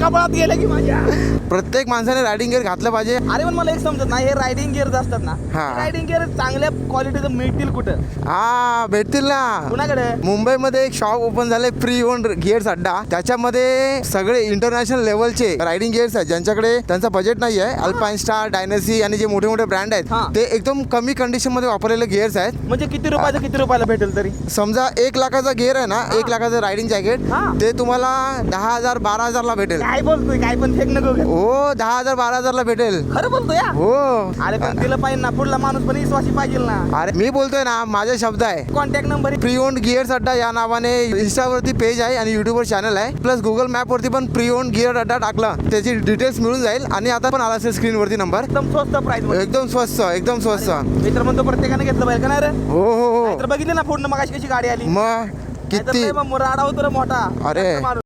कपाळात गेलं की माझ्या. प्रत्येक माणसाने रायडिंग गिअर घातलं पाहिजे. अरे पण मला एक समजत नाही, हे रायडिंग गिअर असतात ना, हा. रायडिंग गिअर चांगल्या क्वालिटीचं मिळतील कुठं, हा भेटतील ना. कुणाकडे? मुंबईमध्ये एक शॉप ओपन झालंय प्री ओन गिअर्स अड्डा. त्याच्यामध्ये सगळे इंटरनॅशनल लेवलचे रायडिंग गिअर्स आहेत. ज्यांच्याकडे त्यांचा बजेट नाही आहे, अल्पाइन स्टार, डायनसी आणि जे मोठे मोठे ब्रँड आहेत हा. ते एकदम कमी कंडिशन मध्ये वापरलेले गिअर्स आहेत. म्हणजे किती रुपयाचं किती रुपयाला भेटेल तरी? समजा 1 लाखाचा गिअर आहे ना, 1 लाखाचं रायडिंग जॅकेट, हा. ते तुम्हाला 10,000 12,000 ला भेटेल. काय बोलतोय, काय पण फेक नको का? हो 10,000 12,000 ला भेटेल. खरं बोलतोय या? हो. अरे पण दिलं पाहिजे ना, पुढला माणूस पण विश्वासी पाहिजे ना. अरे मी बोलतोय ना, माझे शब्द आहे. Contact number pre owned gears अड्डा या नावाने इंस्टावरती पेज आहे आणि युट्यूबवर चॅनल आहे. प्लस गुगल मॅप वरती पण प्री ओन्ड गिअर अड्डा टाकलं त्याची डिटेल्स मिळून जाईल. आणि आता पण आला असेल स्क्रीन वरती नंबर. एकदम स्वस्त प्राइस. एकदम स्वस्त, एकदम स्वस्त. मित्र म्हणतो प्रत्येकाने घेतलं पाहिजे का नाही रे? हो हो हो. तर बघितलं ना पुढनं मग कशी गाडी आली. मग किती. राडा होतो रे मोठा. अरे.